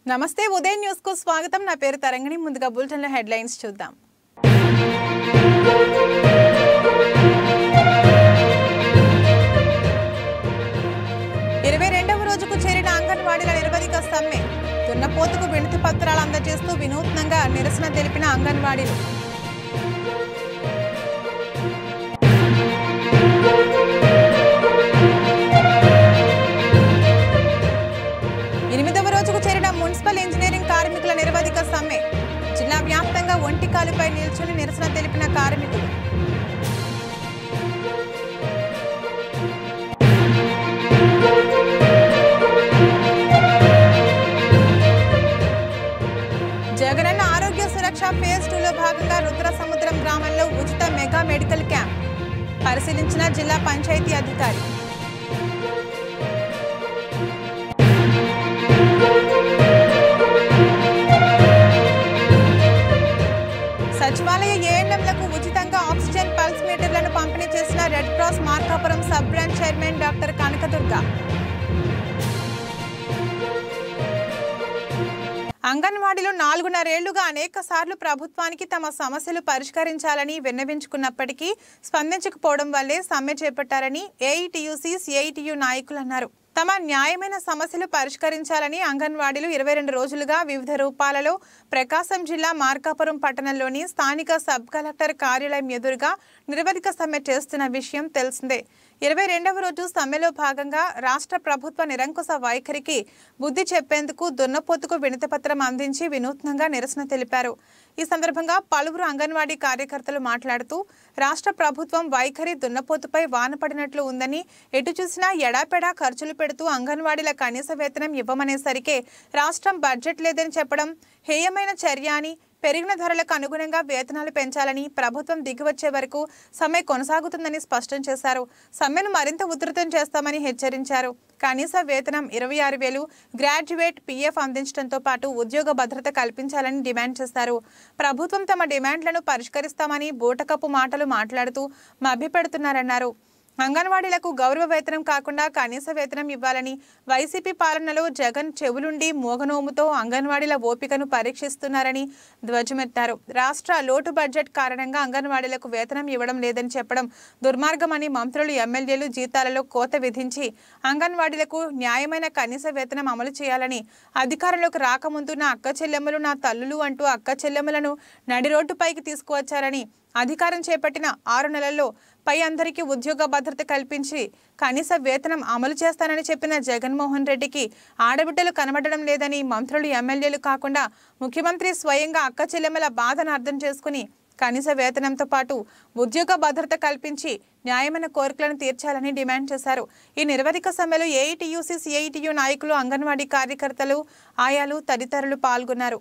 నమస్తే ఉదయ్ న్యూస్ కు స్వాగతం। నా పేరు తరంగిణి। ముందుగా బులెటిన్ లో హెడ్లైన్స్ చూద్దాం। 22వ రోజుకు చేరిన అంగన్వాడీల నిరవధిక సమ్మె। దున్నపోతుకు వినతి పత్రాలు అందజేస్తూ వినూత్నంగా నిరసన తెలిపిన అంగన్వాడీలు। మున్సిపల్ ఇంజనీరింగ్ కార్మికుల నిరవధిక సమ్మె। జిల్లా వ్యాప్తంగా ఒంటికాలుపై నిల్చుని నిరసన తెలిపిన కార్మికులు। జగనన్న ఆరోగ్య సురక్ష ఫేజ్ 2లో భాగంగా రుద్రసముద్రం గ్రామంలో ఉచిత మెగా మెడికల్ క్యాంప్ పరిశీలించిన జిల్లా పంచాయతీ అధికారి। సచివాలయ ఏఎన్ఎంలకు ఉచితంగా ఆక్సిజన్ పల్స్ మీటర్లను పంపిణీ చేసిన Red Cross Markapuram sub branch chairman doctor Kanakadurga. అంగన్వాడీలు 4.5 ఏళ్లుగా అనేక సార్లు ప్రభుత్వానికి తమ సమస్యలు పరిష్కరించాలని విన్నవించుకున్నప్పటికీ స్పందించకపోవడం వల్లే సమ్మె చేపట్టారని ఏఐటీయూసీ సిఐటియు నాయకులు అన్నారు। తమ న్యాయమైన సమస్యలు పరిష్కరించాలని అంగన్వాడీలు 22 రోజులుగా వివిధ రూపాలలో ప్రకాశం జిల్లా మార్కాపురం పట్టణంలోని స్థానిక సబ్ కలెక్టర్ కార్యాలయం ఎదురుగా నిరవధిక సమ్మె చేస్తున్న విషయం తెలిసిందే। 22వ రోజు సమ్మెలో భాగంగా రాష్ట్ర ప్రభుత్వ నిరంకుశ వైఖరికి బుద్ధి చెప్పేందుకు దున్నపోతుకు వినతిపత్రం అందించి వినూత్నంగా నిరసన తెలిపారు। ఈ సందర్భంగా పలువురు అంగన్వాడీ కార్యకర్తలు మాట్లాడుతూ రాష్ట్ర ప్రభుత్వం వైఖరి దున్నపోతుపై వాన పడినట్లు ఉందని, ఎటు చూసినా ఎడాపెడా ఖర్చులు పెడుతూ అంగన్వాడీల కనీస వేతనం ఇవ్వమనేసరికే రాష్ట్రం బడ్జెట్ లేదని చెప్పడం హేయమైన చర్య అని, పెరిగిన ధరలకు అనుగుణంగా వేతనాలు పెంచాలని, ప్రభుత్వం దిగివచ్చే వరకు సమ్మె కొనసాగుతుందని స్పష్టం చేశారు। సమ్మెను మరింత ఉధృతం చేస్తామని హెచ్చరించారు। కనీస వేతనం 26,000, గ్రాడ్యుయేట్ పీఎఫ్ అందించడంతో పాటు ఉద్యోగ భద్రత కల్పించాలని డిమాండ్ చేశారు। ప్రభుత్వం తమ డిమాండ్లను పరిష్కరిస్తామని బూటకపు మాటలు మాట్లాడుతూ మభ్యపెడుతున్నారన్నారు। అంగన్వాడీలకు గౌరవ వేతనం కాకుండా కనీస వేతనం ఇవ్వాలని, వైసీపీ పాలనలో జగన్ చెవులుండి మోగనోముతో అంగన్వాడీల ఓపికను పరీక్షిస్తున్నారని ధ్వజమెత్తారు। రాష్ట్ర లోటు బడ్జెట్ కారణంగా అంగన్వాడీలకు వేతనం ఇవ్వడం లేదని చెప్పడం దుర్మార్గమని, మంత్రులు ఎమ్మెల్యేలు జీతాలలో కోత విధించి అంగన్వాడీలకు న్యాయమైన కనీస వేతనం అమలు చేయాలని, అధికారంలోకి రాకముందు నా అక్క చెల్లెమ్మలు నా తల్లులు అంటూ అక్క చెల్లెమ్మలను నడి రోడ్డుపైకి తీసుకువచ్చారని, అధికారం చేపట్టిన 6 నెలల్లో పై అందరికీ ఉద్యోగ భద్రత కల్పించి కనీస వేతనం అమలు చేస్తానని చెప్పిన జగన్మోహన్ రెడ్డికి ఆడబిడ్డలు కనబడడం లేదని, మంత్రులు ఎమ్మెల్యేలు కాకుండా ముఖ్యమంత్రి స్వయంగా అక్క చెల్లెమ్మల బాధను అర్థం చేసుకుని కనీస వేతనంతో పాటు ఉద్యోగ భద్రత కల్పించి న్యాయమైన కోరికలను తీర్చాలని డిమాండ్ చేశారు। ఈ నిరవధిక సమ్మెలో ఏఐటీయూసీ సిఐటియు నాయకులు, అంగన్వాడీ కార్యకర్తలు, ఆయాలు తదితరులు పాల్గొన్నారు।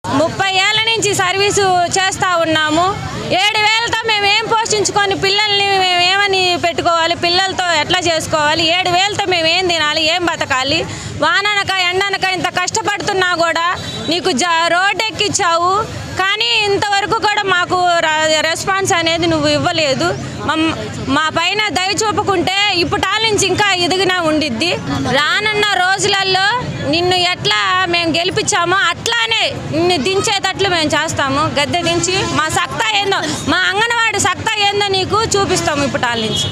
30 ఏళ్ల నుంచి సర్వీసు చేస్తూ ఉన్నాము। 7,000తో మేము ఏం పోషించుకొని పిల్లల్ని మేము ఏమని పెట్టుకోవాలి, పిల్లలతో ఎట్లా చేసుకోవాలి, 7,000తో మేము ఏం తినాలి, ఏం బతకాలి? వాననక ఎండనక ఇంత కష్టపడుతున్నా కూడా నీకు రోడ్ ఎక్కించావు, కానీ ఇంతవరకు కూడా మాకు రెస్పాన్స్ అనేది నువ్వు ఇవ్వలేదు। మా పైన దయ చూపుకుంటే ఇప్పటాల నుంచి ఇంకా ఎదిగినా ఉండిద్ది। రానున్న రోజులలో నిన్ను ఎట్లా మేము గెలిపించామో అట్లానే నిన్ను దించేటట్లు మేము చేస్తాము। గద్దె దించి మా సత్తా ఏందో, మా అంగన్వాడి సత్తా ఏందో నీకు చూపిస్తాము ఇప్పటాల నుంచి।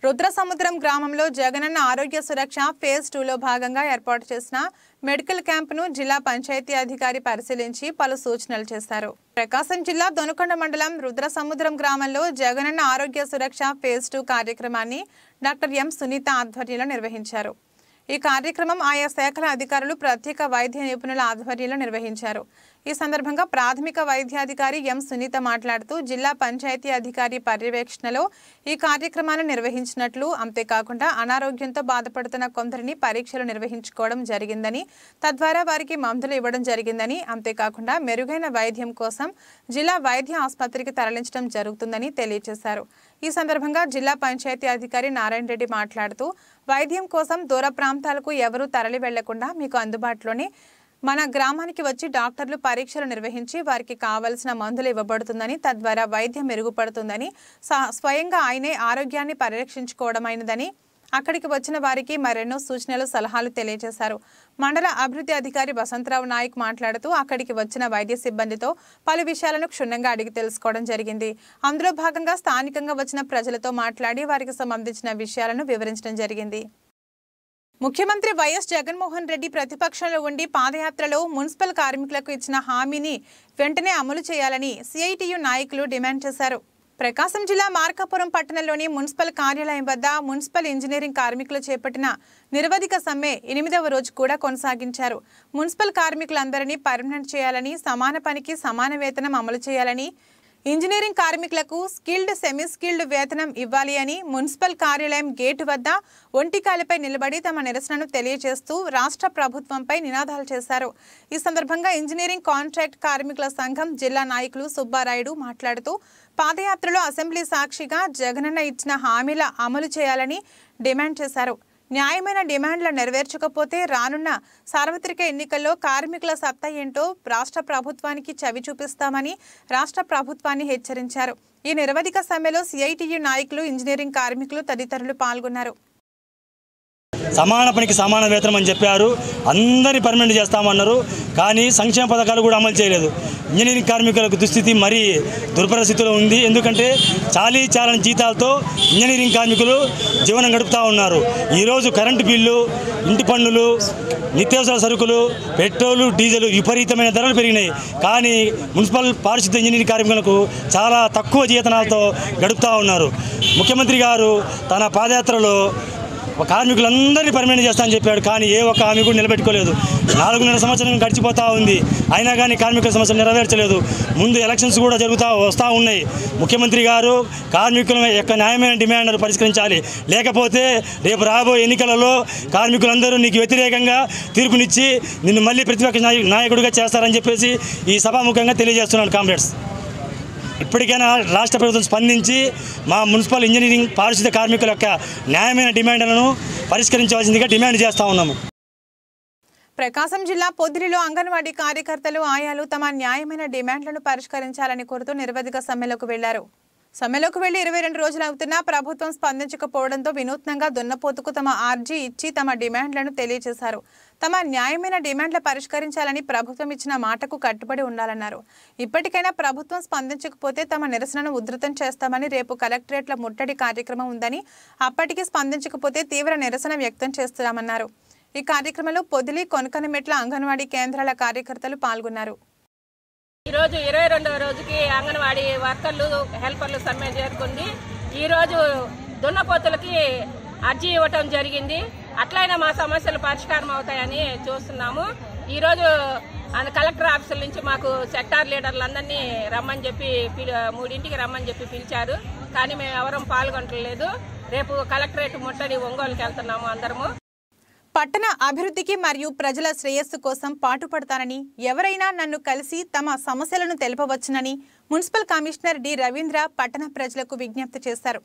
రుద్రసముద్రం గ్రామంలో జగనన్న ఆరోగ్య సురక్ష ఫేజ్ 2లో భాగంగా ఏర్పాటు చేసిన మెడికల్ క్యాంపును జిల్లా పంచాయతీ అధికారి పరిశీలించి పలు సూచనలు చేశారు। ప్రకాశం జిల్లా దొనకొండ మండలం రుద్రసముద్రం గ్రామంలో జగనన్న ఆరోగ్య సురక్ష ఫేజ్ 2 కార్యక్రమాన్ని డాక్టర్ ఎం సునీత ఆధ్వర్యంలో నిర్వహించారు। ఈ కార్యక్రమం ఆయా శాఖల అధికారులు, ప్రత్యేక వైద్య నిపుణుల ఆధ్వర్యంలో నిర్వహించారు। ఈ సందర్భంగా ప్రాథమిక వైద్యాధికారి ఎం సునీత మాట్లాడుతూ జిల్లా పంచాయతీ అధికారి పర్యవేక్షణలో ఈ కార్యక్రమాన్ని నిర్వహించినట్లు, అంతేకాకుండా అనారోగ్యంతో బాధపడుతున్న కొందరిని పరీక్షలు నిర్వహించుకోవడం జరిగిందని, తద్వారా వారికి మందులు ఇవ్వడం జరిగిందని, అంతేకాకుండా మెరుగైన వైద్యం కోసం జిల్లా వైద్య ఆసుపత్రికి తరలించడం జరుగుతుందని తెలియజేశారు। ఈ సందర్భంగా జిల్లా పంచాయతీ అధికారి నారాయణ రెడ్డి మాట్లాడుతూ వైద్యం కోసం దూర ప్రాంతాలకు ఎవరూ తరలి వెళ్లకుండా మీకు అందుబాటులోనే మన గ్రామానికి వచ్చి డాక్టర్లు పరీక్షలు నిర్వహించి వారికి కావాల్సిన మందులు ఇవ్వబడుతుందని, తద్వారా వైద్యం మెరుగుపడుతుందని, స్వయంగా ఆయనే ఆరోగ్యాన్ని పరిరక్షించుకోవడమైనదని, అక్కడికి వచ్చిన వారికి మరెన్నో సూచనలు సలహాలు తెలియజేశారు. మండల అభివృద్ధి అధికారి వసంతరావు నాయక్ మాట్లాడుతూ అక్కడికి వచ్చిన వైద్య సిబ్బందితో పలు విషయాలను క్షుణ్ణంగా అడిగి తెలుసుకోవడం జరిగింది. అందులో భాగంగా స్థానికంగా వచ్చిన ప్రజలతో మాట్లాడి వారికి సంబంధించిన విషయాలను వివరించడం జరిగింది. ముఖ్యమంత్రి వైఎస్ జగన్మోహన్ రెడ్డి ప్రతిపక్షంలో ఉండి పాదయాత్రలో మున్సిపల్ కార్మికులకు ఇచ్చిన హామీని వెంటనే అమలు చేయాలని సిఐటియు నాయకులు డిమాండ్ చేశారు. ప్రకాశం జిల్లా మార్కాపురం పట్టణంలోని మున్సిపల్ కార్యాలయం వద్ద మున్సిపల్ ఇంజనీరింగ్ కార్మికులు చేపట్టిన నిరవధిక సమ్మె 8వ రోజు కూడా కొనసాగించారు. మున్సిపల్ కార్మికులందరినీ పర్మనెంట్ చేయాలని, సమాన పనికి సమాన వేతనం అమలు చేయాలని, ఇంజనీరింగ్ కార్మికులకు స్కిల్డ్, సెమీ స్కిల్డ్ వేతనం ఇవ్వాలి అని మున్సిపల్ కార్యాలయం గేటు వద్ద ఒంటికాలపై నిలబడి తమ నిరసనను తెలియజేస్తూ రాష్ట్ర ప్రభుత్వంపై నినాదాలు చేశారు. ఈ సందర్భంగా ఇంజనీరింగ్ కాంట్రాక్ట్ కార్మికుల సంఘం జిల్లా నాయకులు సుబ్బారాయుడు మాట్లాడుతూ పాదయాత్రలో అసెంబ్లీ సాక్షిగా జగనన్న ఇచ్చిన హామీల అమలు చేయాలని డిమాండ్ చేశారు. న్యాయమైన డిమాండ్లు నెరవేర్చకపోతే రానున్న సార్వత్రిక ఎన్నికల్లో కార్మికుల సత్తా ఏంటో రాష్ట్ర ప్రభుత్వానికి చవి చూపిస్తామని రాష్ట్ర ప్రభుత్వాన్ని హెచ్చరించారు. ఈ నిరవధిక సమ్మెలో సిఐటియు నాయకులు, ఇంజనీరింగ్ కార్మికులు తదితరులు పాల్గొన్నారు. సమాన పనికి సమాన వేతనం అని చెప్పారు. అందరినీ పర్మనెంట్ చేస్తామన్నారు. కానీ సంక్షేమ పథకాలు కూడా అమలు చేయలేదు. ఇంజనీరింగ్ కార్మికులకు దుస్థితి మరీ దుర్పరిస్థితిలో ఉంది. ఎందుకంటే చాలని జీతాలతో ఇంజనీరింగ్ కార్మికులు జీవనం గడుపుతూ ఉన్నారు. ఈరోజు కరెంటు బిల్లు, ఇంటి పన్నులు, నిత్యావసర సరుకులు, పెట్రోలు, డీజిల్ విపరీతమైన ధరలు పెరిగినాయి. కానీ మున్సిపల్ పారిశుద్ధ ఇంజనీరింగ్ కార్మికులకు చాలా తక్కువ జీతనాలతో గడుపుతూ ఉన్నారు. ముఖ్యమంత్రి గారు తన పాదయాత్రలో కార్మికులందరినీ పర్మనెంట్ చేస్తానని చెప్పాడు. కానీ ఏ ఒక్క హామీ కూడా నిలబెట్టుకోలేదు. 4.5 సంవత్సరం గడిచిపోతూ ఉంది. అయినా కానీ కార్మికుల సమస్యలు నెరవేర్చలేదు. ముందు ఎలక్షన్స్ కూడా వస్తూ ఉన్నాయి. ముఖ్యమంత్రి గారు కార్మికుల యొక్క న్యాయమైన డిమాండ్ను పరిష్కరించాలి. లేకపోతే రేపు రాబోయే ఎన్నికలలో కార్మికులందరూ నీకు వ్యతిరేకంగా తీర్పునిచ్చి నిన్ను మళ్ళీ ప్రతిపక్ష నాయకుడిగా చేస్తారని చెప్పేసి ఈ సభాముఖంగా తెలియజేస్తున్నాను. కామ్రేడ్స్, ఇప్పటికైనా రాష్ట్ర ప్రభుత్వం స్పందించి మా మున్సిపల్ ఇంజనీరింగ్ పారిశుద్ధ కార్మికుల యొక్క న్యాయమైన డిమాండ్లను పరిష్కరించవలసిందిగా డిమాండ్ చేస్తూ ఉన్నాము. ప్రకాశం జిల్లా పొదిలిలో అంగన్వాడీ కార్యకర్తలు, ఆయాలు తమ న్యాయమైన డిమాండ్లను పరిష్కరించాలని కోరుతూ నిరవధిక సమ్మెలోకి వెళ్లారు. సమ్మెలోకి వెళ్లి 22 రోజులు అవుతున్నా ప్రభుత్వం స్పందించకపోవడంతో వినూత్నంగా దున్నపోతుకు తమ ఆర్జీ ఇచ్చి తమ డిమాండ్లను తెలియజేశారు. తమ న్యాయమైన డిమాండ్ల పరిష్కరించాలని ప్రభుత్వం ఇచ్చిన మాటకు కట్టుబడి ఉండాలన్నారు. ఇప్పటికైనా ప్రభుత్వం స్పందించకపోతే తమ నిరసనను ఉధృతం చేస్తామని, రేపు కలెక్టరేట్ల ముట్టడి కార్యక్రమం ఉందని, అప్పటికి స్పందించకపోతే తీవ్ర నిరసన వ్యక్తం చేస్తామన్నారు. ఈ కార్యక్రమంలో పొదిలి, కొనకనమెట్ల అంగన్వాడీ కేంద్రాల కార్యకర్తలు పాల్గొన్నారు. ఈరోజు 22వ రోజుకి అంగన్వాడీ వర్కర్లు, హెల్పర్లు సమ్మె జరుగుతుంది. ఈరోజు దున్నపోతులకి అర్జీ ఇవ్వటం జరిగింది. అట్లయినా మా సమస్యలు పరిష్కారం అవుతాయని చూస్తున్నాము. ఈరోజు కలెక్టర్ ఆఫీసుల నుంచి మాకు సెక్టార్ లీడర్లందరినీ రమ్మని చెప్పి 3ంటికి రమ్మని చెప్పి పిలిచారు. కానీ మేము ఎవరం పాల్గొనట్లేదు. రేపు కలెక్టరేట్ ముట్టడి ఒంగోలుకి వెళ్తున్నాము అందరము. పట్టణ అభివృద్ధికి మరియు ప్రజల శ్రేయస్సు కోసం పాటుపడతానని, ఎవరైనా నన్ను కలిసి తమ సమస్యలను తెలుపవచ్చునని మున్సిపల్ కమిషనర్ డి రవీంద్ర పట్టణ ప్రజలకు విజ్ఞప్తి చేశారు.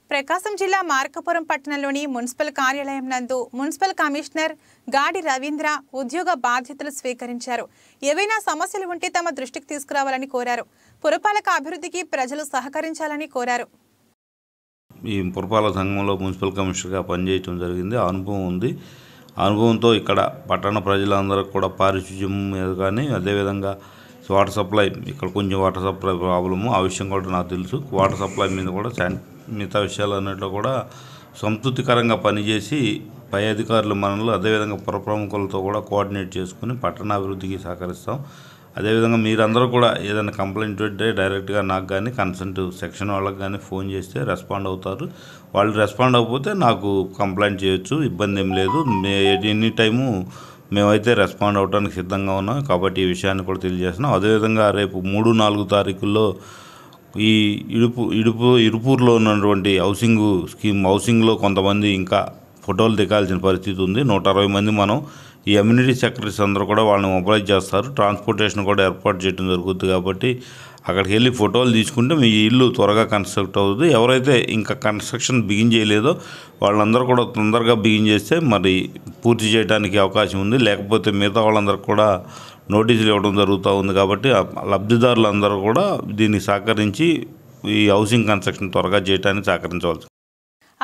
ప్రకాశం జిల్లా మార్కాపురం పట్టణంలోని మున్సిపల్ కార్యాలయం నందు మున్సిపల్ కమిషనర్ గాడి రవీంద్ర ఉద్యోగ బాధ్యతలు స్వీకరించారు. ఏవైనా సమస్యలు ఉంటే తమ దృష్టికి తీసుకురావాలని కోరారు. పురపాలక అభివృద్ధికి ప్రజలు సహకరించాలని కోరారు. ఈ పురపాలక సంఘంలో మున్సిపల్ కమిషనర్గా పనిచేయడం జరిగింది. అనుభవం ఉంది. అనుభవంతో ఇక్కడ పట్టణ ప్రజలందరూ కూడా పారిశుధ్యం మీద కానీ, అదేవిధంగా వాటర్ సప్లై, ఇక్కడ కొంచెం వాటర్ సప్లై ప్రాబ్లము, ఆ విషయం కూడా నాకు తెలుసు. వాటర్ సప్లై మీద కూడా మిగతా విషయాలు అన్నింటిలో కూడా సంతృప్తికరంగా పనిచేసి పై అధికారులు మనలో, అదేవిధంగా పుర ప్రముఖులతో కూడా కోఆర్డినేట్ చేసుకుని పట్టణాభివృద్ధికి సహకరిస్తాం. అదేవిధంగా మీరందరూ కూడా ఏదైనా కంప్లైంట్ ఉంటే డైరెక్ట్గా నాకు కానీ కన్సర్న్ సెక్షన్ వాళ్ళకి కానీ ఫోన్ చేస్తే రెస్పాండ్ అవుతారు. వాళ్ళు రెస్పాండ్ అవ్వకపోతే నాకు కంప్లైంట్ చేయొచ్చు, ఇబ్బంది ఏం లేదు. ఎనీ టైము మేమైతే రెస్పాండ్ అవ్వడానికి సిద్ధంగా ఉన్నాం. కాబట్టి ఈ విషయాన్ని కూడా తెలియజేస్తున్నాం. అదేవిధంగా రేపు 3-4 తారీఖుల్లో ఈ ఇరుపూరులో ఉన్నటువంటి హౌసింగ్లో కొంతమంది ఇంకా ఫోటోలు దిగాల్సిన పరిస్థితి ఉంది. 160 మంది మనం ఈ అమ్యూనిటీ సెక్రటరీస్ అందరూ కూడా వాళ్ళని మొబైలైజ్ చేస్తారు. ట్రాన్స్పోర్టేషన్ కూడా ఏర్పాటు చేయడం జరుగుతుంది. కాబట్టి అక్కడికి వెళ్ళి ఫోటోలు తీసుకుంటే మీ ఇల్లు త్వరగా కన్స్ట్రక్ట్ అవుతుంది. ఎవరైతే ఇంకా కన్స్ట్రక్షన్ బిగిన్ చేయలేదో వాళ్ళందరూ కూడా తొందరగా బిగిన్ చేస్తే మరి పూర్తి చేయడానికి అవకాశం ఉంది. లేకపోతే మిగతా వాళ్ళందరూ కూడా నోటీసులు ఇవ్వడం జరుగుతూ ఉంది. కాబట్టి లబ్ధిదారులందరూ కూడా దీన్ని సహకరించి ఈ హౌసింగ్ కన్స్ట్రక్షన్ త్వరగా చేయడానికి సహకరించవచ్చు.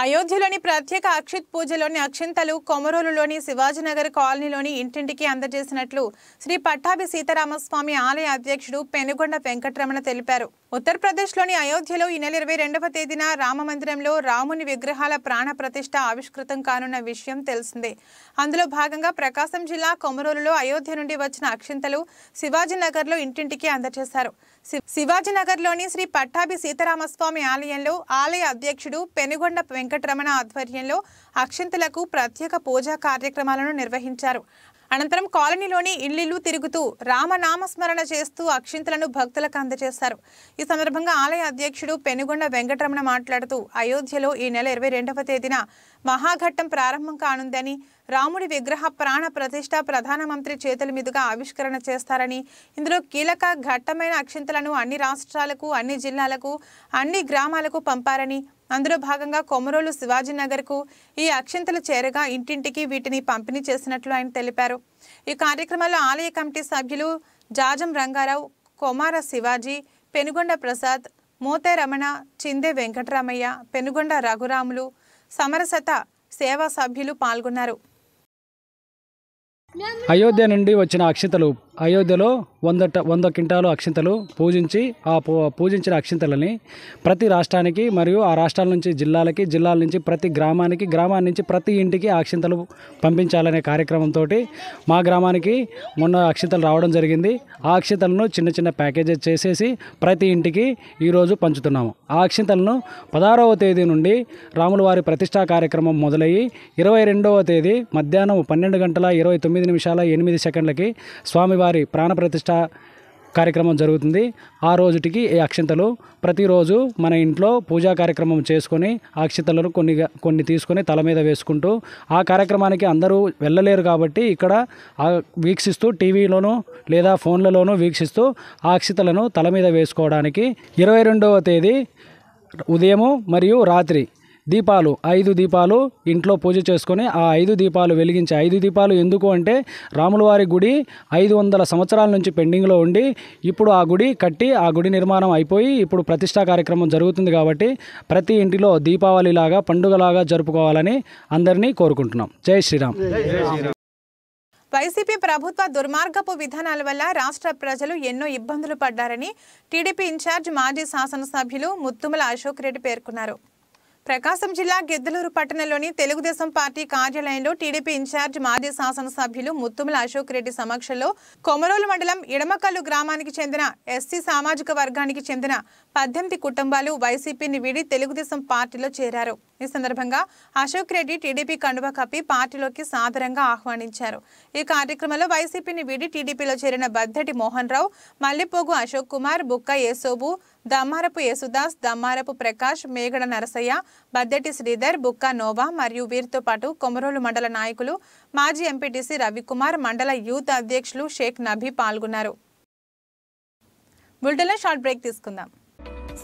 అయోధ్యలోని ప్రత్యేక అక్షిత్ పూజలోని అక్షింతలు కొమరోలులోని శివాజీనగర్ కాలనీలోని ఇంటింటికి అందజేసినట్లు శ్రీ పట్టాభి సీతారామస్వామి ఆలయ అధ్యక్షుడు పెనుగొండ వెంకటరమణ తెలిపారు. ఉత్తరప్రదేశ్లోని అయోధ్యలో ఈ నెల 22వ తేదీన రామమందిరంలో రాముని విగ్రహాల ప్రాణ ప్రతిష్ఠ ఆవిష్కృతం కానున్న విషయం తెలిసిందే. అందులో భాగంగా ప్రకాశం జిల్లా కొమరోలులో అయోధ్య నుండి వచ్చిన అక్షింతలు శివాజీనగర్లో ఇంటింటికి అందజేశారు. శివాజీనగర్లోని శ్రీ పట్టాభి సీతారామస్వామి ఆలయంలో ఆలయ అధ్యక్షుడు పెనుగొండ వెంకటరమణ ఆధ్వర్యంలో అక్షింతలకు ప్రత్యేక పూజా కార్యక్రమాలను నిర్వహించారు. అనంతరం కాలనీలోని ఇళ్లిళ్లు తిరుగుతూ రామనామస్మరణ చేస్తూ అక్షింతలను భక్తులకు అందజేశారు. ఈ సందర్భంగా ఆలయ అధ్యక్షుడు పెనుగొండ వెంకటరమణ మాట్లాడుతూ అయోధ్యలో ఈ నెల 22వ తేదీన మహాఘట్టం ప్రారంభం కానుందని, రాముడి విగ్రహ ప్రాణ ప్రతిష్ఠ ప్రధానమంత్రి చేతుల మీదుగా ఆవిష్కరణ చేస్తారని, ఇందులో కీలక ఘట్టమైన అక్షింతలను అన్ని రాష్ట్రాలకు, అన్ని జిల్లాలకు, అన్ని గ్రామాలకు పంపారని, అందులో భాగంగా కొమరోలు శివాజీనగర్కు ఈ అక్షింతలు చేరగా ఇంటింటికి వీటిని పంపిణీ చేసినట్లు ఆయన తెలిపారు. ఈ కార్యక్రమంలో ఆలయ కమిటీ సభ్యులు జాజం రంగారావు, కొమార శివాజీ, పెనుగొండ ప్రసాద్, మోతే రమణ, చిందే వెంకటరామయ్య, పెనుగొండ రఘురాములు, సమరసత సేవా సభ్యులు పాల్గొన్నారు. అయోధ్య నుండి వచ్చిన అక్షింతలు అయోధ్యలో 100 క్వింటాలు అక్షింతలు పూజించి పూజించిన అక్షింతలని ప్రతి రాష్ట్రానికి మరియు ఆ రాష్ట్రాల నుంచి జిల్లాలకి, జిల్లాల నుంచి ప్రతి గ్రామానికి, గ్రామాన్ని నుంచి ప్రతి ఇంటికి అక్షింతలు పంపించాలనే కార్యక్రమంతో మా గ్రామానికి మొన్న అక్షింతలు రావడం జరిగింది. ఆ అక్షింతలను చిన్న చిన్న ప్యాకేజెస్ చేసేసి ప్రతి ఇంటికి ఈరోజు పంచుతున్నాము. ఆ అక్షింతలను 16వ తేదీ నుండి రాముల వారి ప్రతిష్టా కార్యక్రమం మొదలయ్యి 22వ తేదీ మధ్యాహ్నం 12:29:08 స్వామివారి ప్రాణప్రతిష్ఠ కార్యక్రమం జరుగుతుంది. ఆ రోజుటికి ఈ అక్షింతలు ప్రతిరోజు మన ఇంట్లో పూజా కార్యక్రమం చేసుకొని ఆ అక్షింతలను కొన్ని తీసుకొని తల మీద వేసుకుంటూ, ఆ కార్యక్రమానికి అందరూ వెళ్ళలేరు కాబట్టి ఇక్కడ వీక్షిస్తూ టీవీలోనూ లేదా ఫోన్లలోనూ వీక్షిస్తూ ఆ అక్షింతలను తల మీద వేసుకోవడానికి 22వ తేదీ ఉదయము మరియు రాత్రి దీపాలు 5 దీపాలు ఇంట్లో పూజ చేసుకొని ఆ 5 దీపాలు వెలిగించి, 5 దీపాలు ఎందుకు అంటే రాములవారి గుడి 500 సంవత్సరాల నుంచి పెండింగ్లో ఉండి ఇప్పుడు ఆ గుడి కట్టి ఆ గుడి నిర్మాణం అయిపోయి ఇప్పుడు ప్రతిష్టా కార్యక్రమం జరుగుతుంది కాబట్టి ప్రతి ఇంటిలో దీపావళిలాగా పండుగలాగా జరుపుకోవాలని అందరినీ కోరుకుంటున్నాం. జై శ్రీరామ్. వైసీపీ ప్రభుత్వ దుర్మార్గపు విధానాల వల్ల రాష్ట్ర ప్రజలు ఎన్నో ఇబ్బందులు పడ్డారని టీడీపీ ఇన్ఛార్జ్ మాజీ శాసనసభ్యులు ముత్తుమల అశోక్ రెడ్డి పేర్కొన్నారు. ప్రకాశం జిల్లా గిద్దలూరు పట్టణంలోని తెలుగుదేశం పార్టీ కార్యాలయంలో టీడీపీ ఇన్ఛార్జ్ మాజీ శాసనసభ్యులు ముత్తుమల అశోక్ రెడ్డి సమక్షంలో కొమరోలు మండలం ఇడమకల్లు గ్రామానికి చెందిన ఎస్సీ సామాజిక వర్గానికి చెందిన 18 కుటుంబాలు వైసీపీని వీడి తెలుగుదేశం పార్టీలో చేరారు. ఈ సందర్భంగా అశోక్ రెడ్డి టీడీపీ కండువా కప్పి పార్టీలోకి సాదరంగా ఆహ్వానించారు. ఈ కార్యక్రమంలో వైసీపీని వీడి టీడీపీలో చేరిన బద్దటి మోహన్ రావు, మల్లెపోగు అశోక్ కుమార్, బుక్క యేసోబు, దమ్మారపు యేసుదాస్, దమ్మారపు ప్రకాష్, మేగడ నరసయ్య, బద్దటి శ్రీధర్, బుక్క నోవా మరియు వీరితో పాటు కొమరోలు మండల నాయకులు, మాజీ ఎంపీటీసీ రవికుమార్, మండల యూత్ అధ్యక్షులు షేక్ నబీ పాల్గొన్నారు. బులెటిన్లో షార్ట్ బ్రేక్ తీసుకుందాం.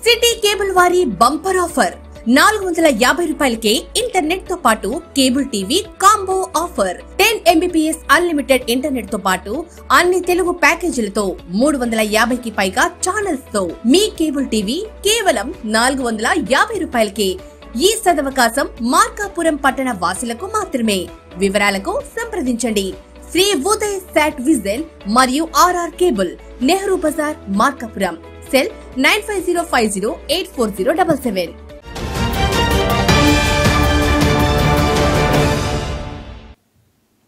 సిటీ కేబుల్ వారి బంపర్ ఆఫర్ 450 రూపాయలకే ఇంటర్నెట్ తో పాటు cable TV combo offer. 10 MBPS unlimited internet తో పాటు అన్ని తెలుగు ప్యాకేజీలతో 350కి పైగా ఛానల్స్ తో మీ కేబుల్ టీవీ కేవలం 450 రూపాయలకే. ఈ సదవకాశం మార్కాపురం పట్టణ వాసులకు మాత్రమే. వివరాలకు సంప్రదించండి శ్రీ ఉదయ్ సాట్ విజన్ మరియు RR cable, Nehru Bazar, Markapuram. Cell 9505084077.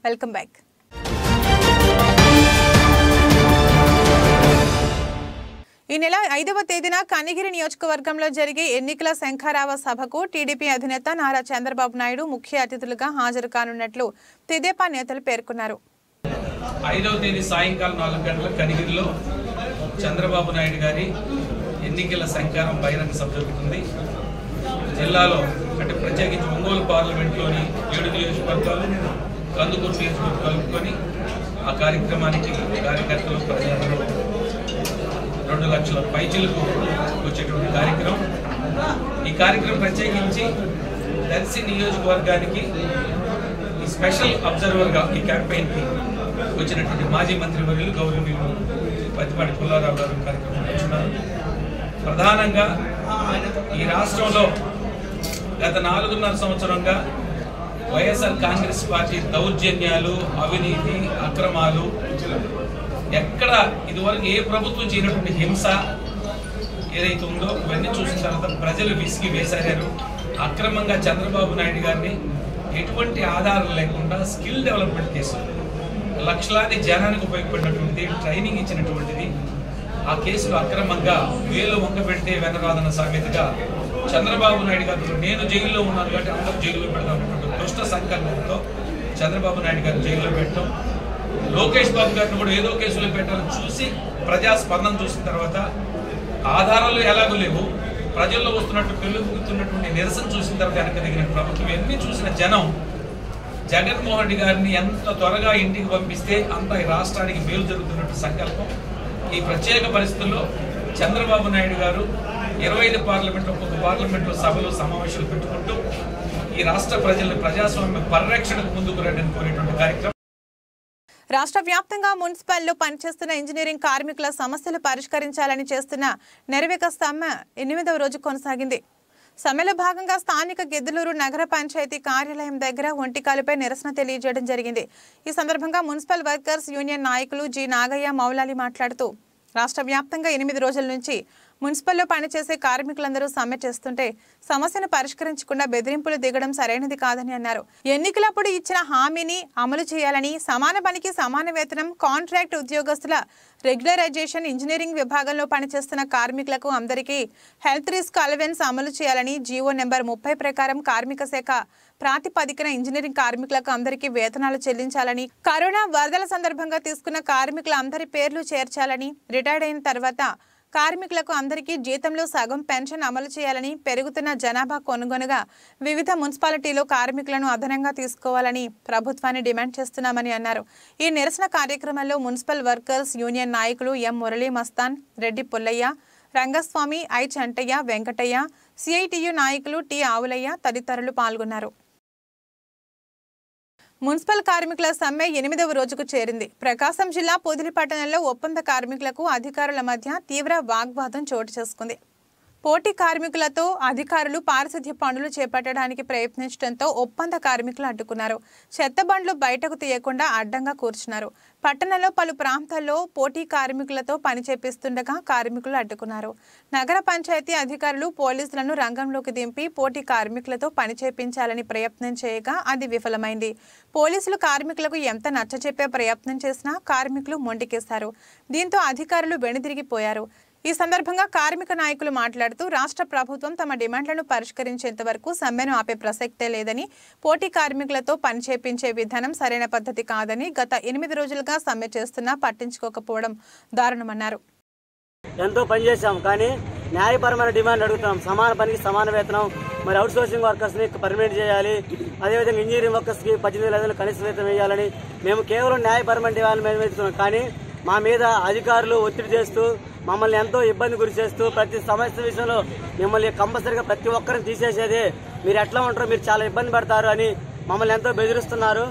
Welcome back. ఈ నెల 5వ తేదీన కనిగిరి నియోజకవర్గంలో జరిగే ఎన్నికల శంఖారావ సభకు టీడీపీ అధినేత నారా చంద్రబాబు నాయుడు ముఖ్య అతిథులుగా హాజరు కానున్నట్లు తెదేపా నేతలు పేర్కొన్నారు. 5వ తేదీ సాయంకాలం 4 గంటలకు కనిగిరిలో చంద్రబాబు నాయుడు గారి ఎన్నికల శంఖారం బహిరంగ సభ జరుగుతుంది. జిల్లాలో అంటే ప్రత్యేకించి ఒంగోలు పార్లమెంట్లోని 7 నియోజకవర్గాలు, కందుకూరు నియోజకవర్గం కలుపుకొని ఆ కార్యక్రమానికి కార్యకర్తలు ప్రజలందరూ 2 లక్షల పైచిలకు వచ్చేటువంటి కార్యక్రమం. ఈ కార్యక్రమం ప్రత్యేకించి దర్శి నియోజకవర్గానికి ఈ స్పెషల్ అబ్జర్వర్గా ఈ క్యాంపెయిన్కి వచ్చినటువంటి మాజీ మంత్రివర్యులు గౌరవనీయులు పత్తిపాటి పుల్లారావు గారు కార్యక్రమం వచ్చినారు. ప్రధానంగా ఈ రాష్ట్రంలో గత 4.5 సంవత్సరంగా వైఎస్ఆర్ కాంగ్రెస్ పార్టీ దౌర్జన్యాలు, అవినీతి, అక్రమాలు ఎక్కడ ఇదివరకు ఏ ప్రభుత్వం చేయనటువంటి హింస ఏదైతే ఉందో ఇవన్నీ చూసిన తర్వాత ప్రజలు విసిగి వేసారారు. అక్రమంగా చంద్రబాబు నాయుడు గారిని ఎటువంటి ఆధారం లేకుండా స్కిల్ డెవలప్మెంట్ కేసు, లక్షలాది జనానికి ఉపయోగపడినటువంటిది, ట్రైనింగ్ ఇచ్చినటువంటిది, ఆ కేసులో అక్రమంగా వేలు వంక పెడితే వెనరాదన్న సామెతగా చంద్రబాబు నాయుడు గారు నేను జైల్లో ఉన్నాను కాబట్టి అందరూ జైల్లో పెడతామన్నటువంటి దుష్ట సంకల్పంతో చంద్రబాబు నాయుడు గారు జైల్లో పెట్టడం, లోకేష్ బాబు గారిని కూడా ఏదో కేసులో పెట్టాలని చూసి ప్రజాస్పందన చూసిన తర్వాత ఆధారాలు ఎలాగూ లేవు, ప్రజల్లో పెరుగుతున్నటువంటి నిరసన చూసిన తర్వాత వెనకదిగిన ప్రభుత్వం ఎన్ని చూసిన జనం జగన్మోహన్ రెడ్డి గారిని ఎంత త్వరగా ఇంటికి పంపిస్తే అంత ఈ రాష్ట్రానికి మేలు జరుగుతున్నట్టు సంకల్పం. ఈ ప్రత్యేక పరిస్థితుల్లో చంద్రబాబు నాయుడు గారు 25 పార్లమెంట్లో ఒక్కొక్క పార్లమెంట్లో సభలు సమావేశాలు పెట్టుకుంటూ ఈ రాష్ట్ర ప్రజలను ప్రజాస్వామ్య పరిరక్షణకు ముందుకు రండి కోరేటువంటి కార్యక్రమం. రాష్ట్ర వ్యాప్తంగా మున్సిపల్లో పనిచేస్తున్న ఇంజనీరింగ్ కార్మికుల సమస్యలు పరిష్కరించాలని చేస్తున్న నెరవేక సమ్మె 8వ రోజు కొనసాగింది. సమ్మెలో భాగంగా స్థానిక గిద్దలూరు నగర పంచాయతీ కార్యాలయం దగ్గర ఒంటికాలుపై నిరసన తెలియజేయడం జరిగింది. ఈ సందర్భంగా మున్సిపల్ వర్కర్స్ యూనియన్ నాయకులు జి నాగయ్య మౌలాలి మాట్లాడుతూ రాష్ట్ర వ్యాప్తంగా 8 రోజుల నుంచి మున్సిపల్లో పనిచేసే కార్మికులందరూ సమ్మె చేస్తుంటే సమస్యను పరిష్కరించకుండా బెదిరింపులు దిగడం సరైనది కాదని అన్నారు. ఎన్నికలప్పుడు ఇచ్చిన హామీని అమలు చేయాలని, సమాన పనికి సమాన వేతనం, కాంట్రాక్ట్ ఉద్యోగస్తుల రెగ్యులరైజేషన్, ఇంజనీరింగ్ విభాగంలో పనిచేస్తున్న కార్మికులకు అందరికీ హెల్త్ రిస్క్ అలవెన్స్ అమలు చేయాలని, జీవో నెంబర్ 30 ప్రకారం కార్మిక శాఖ ప్రాతిపదికన ఇంజనీరింగ్ కార్మికులకు అందరికీ వేతనాలు చెల్లించాలని, కరోనా వరదల సందర్భంగా తీసుకున్న కార్మికుల అందరి పేర్లు చేర్చాలని, రిటైర్డ్ అయిన తర్వాత కార్మికులకు అందరికీ జీతంలో సగం పెన్షన్ అమలు చేయాలని, పెరుగుతున్న జనాభా కొనుగోలుగా వివిధ మున్సిపాలిటీలో కార్మికులను అదనంగా తీసుకోవాలని ప్రభుత్వాన్ని డిమాండ్ చేస్తున్నామని అన్నారు. ఈ నిరసన కార్యక్రమంలో మున్సిపల్ వర్కర్స్ యూనియన్ నాయకులు ఎం మురళీ మస్తాన్, రెడ్డి పుల్లయ్య, రంగస్వామి, ఐ చంటయ్య, వెంకటయ్య, సిఐటియు నాయకులు టి ఆవులయ్య తదితరులు పాల్గొన్నారు. మున్సిపల్ కార్మికుల సమ్మె 8వ రోజుకు చేరింది. ప్రకాశం జిల్లా పొదిలి పట్టణంలో ఒప్పంద కార్మికులకు అధికారుల మధ్య తీవ్ర వాగ్వాదం చోటు చేసుకుంది. పోటీ కార్మికులతో అధికారులు పారిశుద్ధ్య పనులు చేపట్టడానికి ప్రయత్నించడంతో ఒప్పంద కార్మికులు అడ్డుకున్నారు. చెత్త బండ్లు బయటకు తీయకుండా అడ్డంగా కూర్చున్నారు. పట్టణంలో పలు ప్రాంతాల్లో పోటీ కార్మికులతో పని చేపిస్తుండగా కార్మికులు అడ్డుకున్నారు. నగర పంచాయతీ అధికారులు పోలీసులను రంగంలోకి దింపి పోటీ కార్మికులతో పని చేపించాలని ప్రయత్నం చేయగా అది విఫలమైంది. పోలీసులు కార్మికులకు ఎంత నచ్చచెప్పే ప్రయత్నం చేసినా కార్మికులు మొండికేశారు. దీంతో అధికారులు వెనుదిరిగిపోయారు. ఈ సందర్భంగా కార్మిక నాయకులు మాట్లాడుతూ రాష్ట్ర ప్రభుత్వం తమ డిమాండ్లను పరిష్కరించేంత వరకు సమ్మెను ఆపే ప్రసక్తే లేదని, పోటీ కార్మికులతో పని చేపించే విధానం సరైన పద్ధతి కాదని, గత 8 రోజులుగా సమ్మె చేస్తున్నా పట్టించుకోకపోవడం దారుణమన్నారు. ఎంతో పనిచేశాం కానీ న్యాయపరమైన డిమాండ్ అడుగుతున్నాం. సమాన పనికి సమాన వేతనం, మరి అవుట్ సోర్సింగ్ వర్కర్స్ ని పర్మనెంట్ చేయాలి, అదేవిధంగా ఇంజనీరింగ్ వర్కర్స్ కి 18,000 కనీస వేతనం వేయాలని మేము కేవలం న్యాయపరమైన డిమాండ్ మేము వేస్తున్నాం. కానీ మా మీద అధికారులు ఒత్తిడి చేస్తూ మమ్మల్ని ఎంతో ఇబ్బంది గురి చేస్తూ ప్రతి సమస్య విషయంలో మిమ్మల్ని కంపల్సరీగా ప్రతి ఒక్కరిని తీసేసేదే, మీరు ఎట్లా ఉంటారో మీరు చాలా ఇబ్బంది పడతారు అని మమ్మల్ని ఎంతో బెదిరిస్తున్నారు.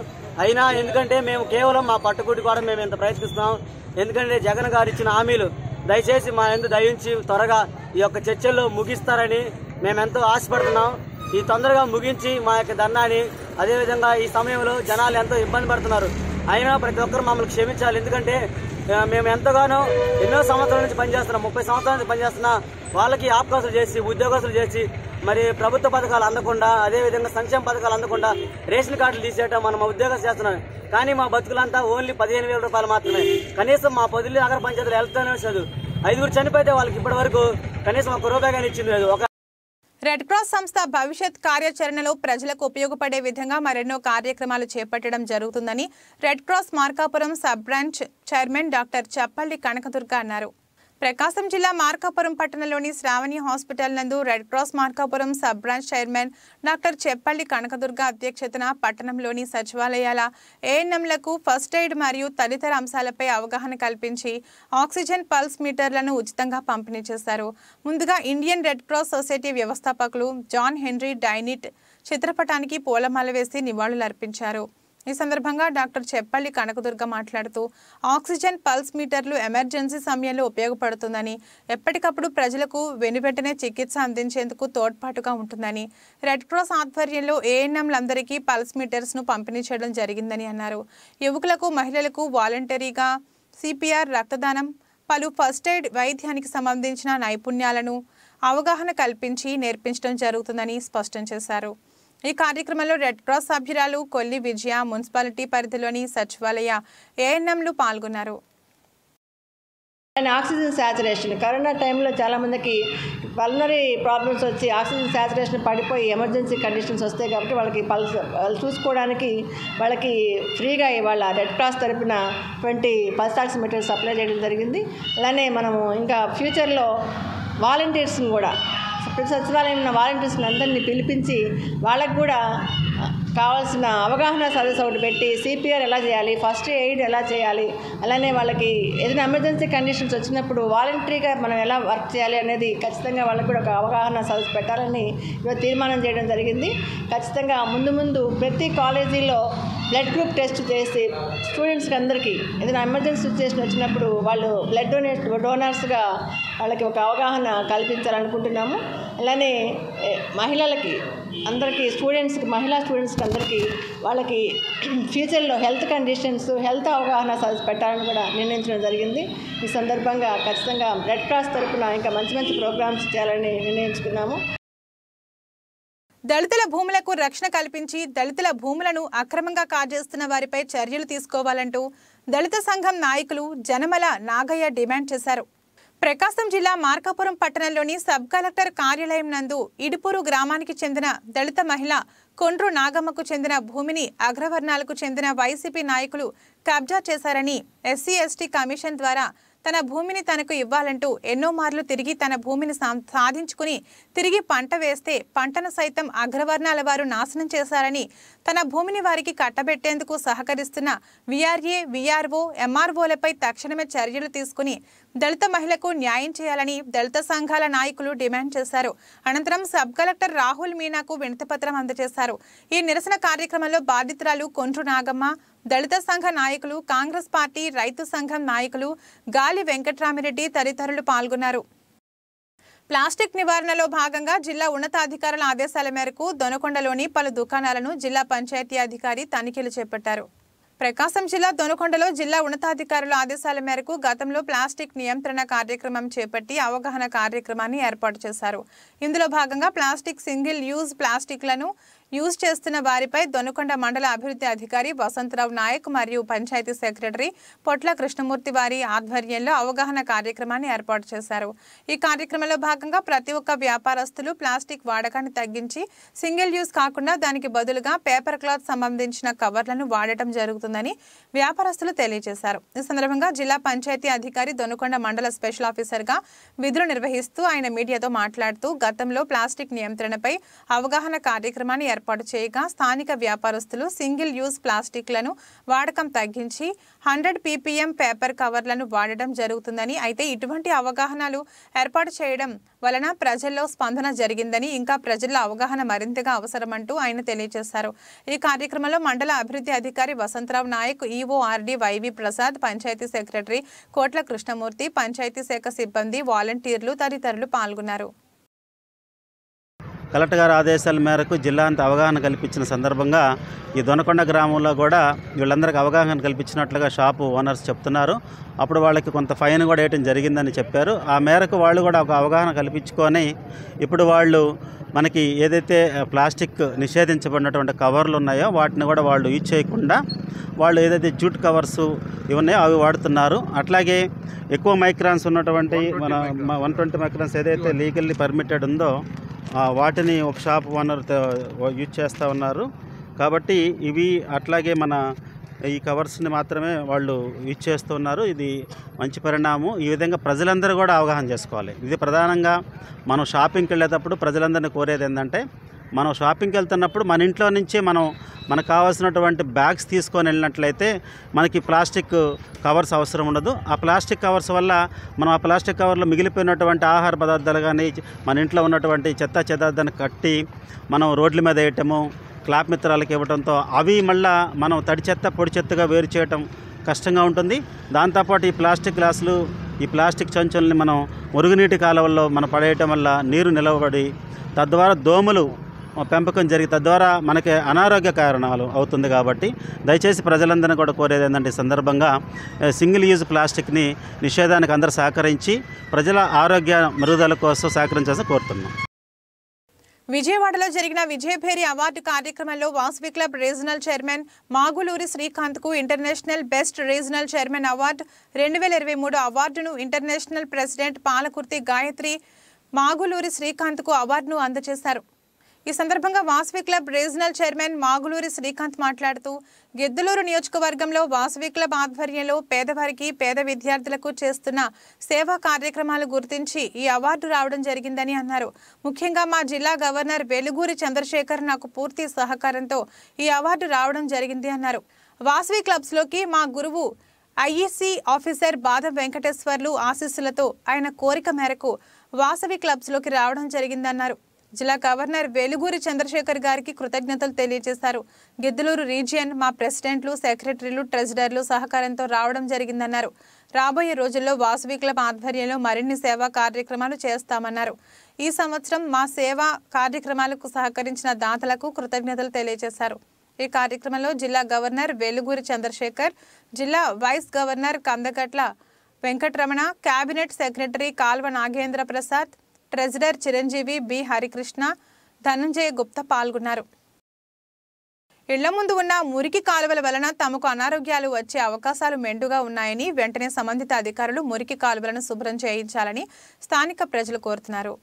అయినా ఎందుకంటే మేము కేవలం మా పట్టుకుడి కూడా మేము ఎంత ప్రయత్నిస్తున్నాం. ఎందుకంటే జగన్ గారు ఇచ్చిన హామీలు దయచేసి మా ఎందు దయించి త్వరగా ఈ యొక్క చర్చల్లో ముగిస్తారని మేమెంతో ఆశపడుతున్నాం. ఈ తొందరగా ముగించి మా యొక్క ధర్నాన్ని, అదేవిధంగా ఈ సమయంలో జనాలు ఎంతో ఇబ్బంది పడుతున్నారు. అయినా ప్రతి ఒక్కరు మమ్మల్ని క్షమించాలి. ఎందుకంటే మేము ఎంతగానో ఎన్నో సంవత్సరాల నుంచి పనిచేస్తున్నాం, 30 సంవత్సరాల నుంచి పనిచేస్తున్నా వాళ్ళకి అవకాశాలు చేసి ఉద్యోగస్తులు చేసి మరి ప్రభుత్వ పథకాలు అందకుండా, అదేవిధంగా సంక్షేమ పథకాలు అందకుండా రేషన్ కార్డులు తీసేయటం మనం ఉద్యోగాలు చేస్తున్నాం. కానీ మా బతుకులంతా ఓన్లీ 15,000 రూపాయలు మాత్రమే. కనీసం మా పొదిలి నగర పంచాయతీలో హెల్త్ చదువు 5 చనిపోతే వాళ్ళకి ఇప్పటి వరకు కనీసం 1 రూపాయి కానీ ఇచ్చింది లేదు. రెడ్ క్రాస్ సంస్థ భవిష్యత్ కార్యాచరణలో ప్రజలకు ఉపయోగపడే విధంగా మరెన్నో కార్యక్రమాలు చేపట్టడం జరుగుతుందని Red Cross Markapuram sub branch chairman doctor Cheppalli Kanakadurga అన్నారు. ప్రకాశం జిల్లా మార్కాపురం పట్టణంలోని శ్రావణి హాస్పిటల్ నందు Red Cross Markapuram sub branch chairman doctor Cheppalli Kanakadurga అధ్యక్షతన పట్టణంలోని సచివాలయాల ఏఎన్ఎంలకు ఫస్ట్ ఎయిడ్ మరియు తదితర అంశాలపై అవగాహన కల్పించి ఆక్సిజన్ పల్స్ మీటర్లను ఉచితంగా పంపిణీ చేశారు. ముందుగా ఇండియన్ రెడ్ క్రాస్ సొసైటీ వ్యవస్థాపకులు జాన్ హెన్రీ డైనిట్ చిత్రపటానికి పూలమాల వేసి నివాళులర్పించారు. ఈ సందర్భంగా డాక్టర్ చెప్పల్లి కనకదుర్గ మాట్లాడుతూ ఆక్సిజన్ పల్స్ మీటర్లు ఎమర్జెన్సీ సమయంలో ఉపయోగపడుతుందని, ఎప్పటికప్పుడు ప్రజలకు వెనువెంటనే చికిత్స అందించేందుకు తోడ్పాటుగా ఉంటుందని, రెడ్ క్రాస్ ఆధ్వర్యంలో ఏఎన్ఎంలందరికీ పల్స్ మీటర్స్ను పంపిణీ చేయడం జరిగిందని అన్నారు. యువకులకు, మహిళలకు వాలంటరీగా సిపిఆర్, రక్తదానం, పలు ఫస్ట్ ఎయిడ్, వైద్యానికి సంబంధించిన నైపుణ్యాలను అవగాహన కల్పించి నేర్పించడం జరుగుతుందని స్పష్టం చేశారు. ఈ కార్యక్రమంలో రెడ్ క్రాస్ సభ్యురాలు కొల్లి విజయ, మున్సిపాలిటీ పరిధిలోని సచివాలయ ఏఎన్ఎంలు పాల్గొన్నారు. ఆక్సిజన్ సాచురేషన్ కరోనా టైంలో చాలామందికి పల్మనరీ ప్రాబ్లమ్స్ వచ్చి ఆక్సిజన్ సాచురేషన్ పడిపోయి ఎమర్జెన్సీ కండిషన్స్ వస్తాయి కాబట్టి వాళ్ళకి పల్స్ చూసుకోవడానికి వాళ్ళకి ఫ్రీగా ఇవాళ రెడ్ క్రాస్ తరపున 20 పల్స్ ఆక్సిమీటర్స్ సప్లై చేయడం జరిగింది. అలానే మనము ఇంకా ఫ్యూచర్లో వాలంటీర్స్ని కూడా ప్రతి సచివాలయం ఉన్న వాలంటీర్స్ని అందరినీ పిలిపించి వాళ్ళకు కూడా కావాల్సిన అవగాహన సదస్సు ఒకటి పెట్టి సిపిఆర్ ఎలా చేయాలి, ఫస్ట్ ఎయిడ్ ఎలా చేయాలి, అలానే వాళ్ళకి ఏదైనా ఎమర్జెన్సీ కండిషన్స్ వచ్చినప్పుడు వాలంటరీగా మనం ఎలా వర్క్ చేయాలి అనేది ఖచ్చితంగా వాళ్ళకు కూడా ఒక అవగాహన సదస్సు పెట్టాలని ఈరోజు తీర్మానం చేయడం జరిగింది. ఖచ్చితంగా ముందు ప్రతి కాలేజీలో బ్లడ్ గ్రూప్ టెస్ట్ చేసి స్టూడెంట్స్కి అందరికీ ఏదైనా ఎమర్జెన్సీ సిచ్యువేషన్ వచ్చినప్పుడు వాళ్ళు బ్లడ్ డోనర్స్గా వాళ్ళకి ఒక అవగాహన కల్పించాలనుకుంటున్నాము. అలానే మహిళలకి అందరికీ మహిళా స్టూడెంట్స్కి అందరికీ వాళ్ళకి ఫ్యూచర్లో హెల్త్ కండిషన్స్, హెల్త్ అవగాహన సదస్సు పెట్టాలని కూడా నిర్ణయించడం జరిగింది. ఈ సందర్భంగా ఖచ్చితంగా రెడ్ క్రాస్ తరపున ఇంకా మంచి ప్రోగ్రామ్స్ చేయాలని నిర్ణయించుకున్నాము. దళితుల భూములకు రక్షణ కల్పించి దళితుల భూములను అక్రమంగా కాజేస్తున్న వారిపై చర్యలు తీసుకోవాలంటూ దళిత సంఘం నాయకులు జనమల నాగయ్య డిమాండ్ చేశారు. ప్రకాశం జిల్లా మార్కాపురం పట్టణంలోని సబ్ కలెక్టర్ కార్యాలయం నందు ఇడుపూరు గ్రామానికి చెందిన దళిత మహిళ కొండ్రు నాగమ్మకు చెందిన భూమిని అగ్రవర్ణాలకు చెందిన వైసీపీ నాయకులు కబ్జా చేశారని, ఎస్సీ ఎస్టీ కమిషన్ ద్వారా తన భూమిని తనకు ఇవ్వాలంటూ ఎన్నో మార్లు తిరిగి తన భూమిని సాధించుకుని తిరిగి పంట వేస్తే పంటను సైతం అగ్రవర్ణాల వారు నాశనం చేశారని, తన భూమిని వారికి కట్టబెట్టేందుకు సహకరిస్తున్న వీఆర్ఏ, వీఆర్ఓ, ఎంఆర్ఓలపై తక్షణమే చర్యలు తీసుకుని దళిత మహిళకు న్యాయం చేయాలని దళిత సంఘాల నాయకులు డిమాండ్ చేశారు. అనంతరం సబ్ కలెక్టర్ రాహుల్ మీనాకు వినతిపత్రం అందజేశారు. ఈ నిరసన కార్యక్రమంలో బాధితురాలు కొండ్రు నాగమ్మ, దళిత సంఘ నాయకులు, కాంగ్రెస్ పార్టీ రైతు సంఘం నాయకులు గాలి వెంకట్రామిరెడ్డి తదితరులు పాల్గొన్నారు. ప్లాస్టిక్ నివారణలో భాగంగా జిల్లా ఉన్నతాధికారుల ఆదేశాల మేరకు దొనకొండలోని పలు దుకాణాలను జిల్లా పంచాయతీ అధికారి తనిఖీలు చేపట్టారు. ప్రకాశం జిల్లా దొనకొండలో జిల్లా ఉన్నతాధికారుల ఆదేశాల మేరకు గతంలో ప్లాస్టిక్ నియంత్రణ కార్యక్రమం చేపట్టి అవగాహన కార్యక్రమాన్ని ఏర్పాటు చేశారు. ఇందులో భాగంగా ప్లాస్టిక్ సింగిల్ యూజ్ ప్లాస్టిక్లను యూజ్ చేస్తున్న వారిపై దొనకొండ మండల అభివృద్ధి అధికారి వసంతరావు నాయక్ మరియు పంచాయతీ సెక్రటరీ పొట్ల కృష్ణమూర్తి వారి ఆధ్వర్యంలో అవగాహన కార్యక్రమాన్ని ఏర్పాటు చేశారు. ఈ కార్యక్రమంలో భాగంగా ప్రతి ఒక్క వ్యాపారస్తులు ప్లాస్టిక్ వాడకాన్ని తగ్గించి సింగిల్ యూజ్ కాకుండా దానికి బదులుగా పేపర్ క్లాత్ సంబంధించిన కవర్లను వాడటం జరుగుతుందని వ్యాపారస్తులు తెలియజేశారు. ఈ సందర్భంగా జిల్లా పంచాయతీ అధికారి దొనకొండ మండల స్పెషల్ ఆఫీసర్గా విధులు నిర్వహిస్తూ ఆయన మీడియాతో మాట్లాడుతూ గతంలో ప్లాస్టిక్ నియంత్రణపై అవగాహన కార్యక్రమాన్ని ఏర్పాటు చేయగా స్థానిక వ్యాపారస్తులు సింగిల్ యూజ్ ప్లాస్టిక్లను వాడకం తగ్గించి 100 ppm పేపర్ కవర్లను వాడడం జరుగుతుందని, అయితే ఇటువంటి అవగాహనలు ఏర్పాటు చేయడం వలన ప్రజల్లో స్పందన జరిగిందని, ఇంకా ప్రజల్లో అవగాహన మరింతగా అవసరమంటూ ఆయన తెలియజేశారు. ఈ కార్యక్రమంలో మండల అభివృద్ధి అధికారి Vasantharao Nayak, EORD YV Prasad, panchayat secretary Kotla Krishnamurthy, panchayat శాఖ సిబ్బంది, వాలంటీర్లు తదితరులు పాల్గొన్నారు. కలెక్టర్ గారి ఆదేశాల మేరకు జిల్లా అంతా అవగాహన కల్పించిన సందర్భంగా ఈ దొనకొండ గ్రామంలో కూడా వీళ్ళందరికీ అవగాహన కల్పించినట్లుగా షాపు ఓనర్స్ చెప్తున్నారు. అప్పుడు వాళ్ళకి కొంత ఫైన్ కూడా వేయటం జరిగిందని చెప్పారు. ఆ మేరకు వాళ్ళు కూడా ఒక అవగాహన కల్పించుకొని ఇప్పుడు వాళ్ళు మనకి ఏదైతే ప్లాస్టిక్ నిషేధించబడినటువంటి కవర్లు ఉన్నాయో వాటిని కూడా వాళ్ళు యూజ్ చేయకుండా వాళ్ళు ఏదైతే జూట్ కవర్స్ ఇవి ఉన్నాయో అవి వాడుతున్నారు. అట్లాగే ఎక్కువ మైక్రాన్స్ ఉన్నటువంటి మన 120 మైక్రాన్స్ ఏదైతే లీగల్లీ పర్మిటెడ్ ఉందో వాటిని ఒక షాప్ ఓనర్ యూజ్ చేస్తూ ఉన్నారు. కాబట్టి ఇవి అట్లాగే మన ఈ కవర్స్ని మాత్రమే వాళ్ళు యూజ్ చేస్తున్నారు. ఇది మంచి పరిణామం. ఈ విధంగా ప్రజలందరూ కూడా అవగాహన చేసుకోవాలి. ఇది ప్రధానంగా మనం షాపింగ్కి వెళ్ళేటప్పుడు ప్రజలందరినీ కోరేది ఏంటంటే మనం షాపింగ్కి వెళ్తున్నప్పుడు మన ఇంట్లో నుంచే మనకు కావాల్సినటువంటి బ్యాగ్స్ తీసుకొని వెళ్ళినట్లయితే మనకి ప్లాస్టిక్ కవర్స్ అవసరం ఉండదు. ఆ ప్లాస్టిక్ కవర్స్ వల్ల మనం ఆ ప్లాస్టిక్ కవర్లో మిగిలిపోయినటువంటి ఆహార పదార్థాలు కానీ మన ఇంట్లో ఉన్నటువంటి చెత్త చెదార్థాన్ని కట్టి మనం రోడ్ల మీద వేయటము, క్లాప్ మిత్రాలకు ఇవ్వడంతో అవి మళ్ళీ మనం తడి చెత్త పొడి చెత్తగా వేరు చేయటం కష్టంగా ఉంటుంది. దాంతోపాటు ఈ ప్లాస్టిక్ గ్లాసులు, ఈ ప్లాస్టిక్ సంచుల్ని మనం మురుగునీటి కాలువల్లో మనం పడేయటం వల్ల నీరు నిలవబడి తద్వారా దోమలు పెంపకం జరిగి తద్వారా మనకి అనారోగ్య కారణాలు అవుతుంది. కాబట్టి దయచేసి ప్రజలందరినీ కూడా కోరేది ఏంటంటే ఈ సందర్భంగా సింగిల్ యూజ్ ప్లాస్టిక్ని నిషేధానికి అందరూ సహకరించి ప్రజల ఆరోగ్య మెరుగుదల కోసం సహకరించాల్సి కోరుతున్నాం. విజయవాడలో జరిగిన విజయభేరి అవార్డు కార్యక్రమంలో Vasavi club regional chairman Maguluri శ్రీకాంత్కు international best regional chairman award 2023 అవార్డును ఇంటర్నేషనల్ ప్రెసిడెంట్ పాలకుర్తి గాయత్రి మాగులూరి శ్రీకాంత్కు అవార్డును అందజేశారు. ఈ సందర్భంగా Vasavi club regional chairman Maguluri Srikanth మాట్లాడుతూ గిద్దలూరు నియోజకవర్గంలో వాసవి క్లబ్ ఆధ్వర్యంలో పేదవారికి, పేద విద్యార్థులకు చేస్తున్న సేవా కార్యక్రమాలు గుర్తించి ఈ అవార్డు రావడం జరిగిందని అన్నారు. ముఖ్యంగా మా జిల్లా గవర్నర్ వెలుగూరి చంద్రశేఖర్ నాకు పూర్తి సహకారంతో ఈ అవార్డు రావడం జరిగింది అన్నారు. వాసవి క్లబ్స్లోకి మా గురువు ఐఈసీ ఆఫీసర్ బాదం వెంకటేశ్వర్లు ఆశీస్సులతో ఆయన కోరిక మేరకు వాసవి క్లబ్స్లోకి రావడం జరిగిందన్నారు. జిల్లా గవర్నర్ వెలుగూరి చంద్రశేఖర్ గారికి కృతజ్ఞతలు తెలియజేశారు. గిద్దలూరు రీజియన్ మా ప్రెసిడెంట్లు, సెక్రటరీలు, ట్రెజరర్లు సహకారంతో రావడం జరిగిందన్నారు. రాబోయే రోజుల్లో వాసవి క్లబ్ ఆధ్వర్యంలో మరిన్ని సేవా కార్యక్రమాలు చేస్తామన్నారు. ఈ సంవత్సరం మా సేవా కార్యక్రమాలకు సహకరించిన దాతలకు కృతజ్ఞతలు తెలియజేశారు. ఈ కార్యక్రమంలో జిల్లా గవర్నర్ వెలుగూరి చంద్రశేఖర్, జిల్లా vice governor Kandagatla Venkataramana, cabinet secretary Kalva Nagendra Prasad, treasurer Chiranjeevi B Harikrishna, Dhananjaya Gupta పాల్గొన్నారు. ఇళ్ల ముందు ఉన్న మురికి కాలువల వలన తమకు అనారోగ్యాలు వచ్చే అవకాశాలు మెండుగా ఉన్నాయని వెంటనే సంబంధిత అధికారులు మురికి కాలువలను శుభ్రం చేయించాలని స్థానిక ప్రజలు కోరుతున్నారు.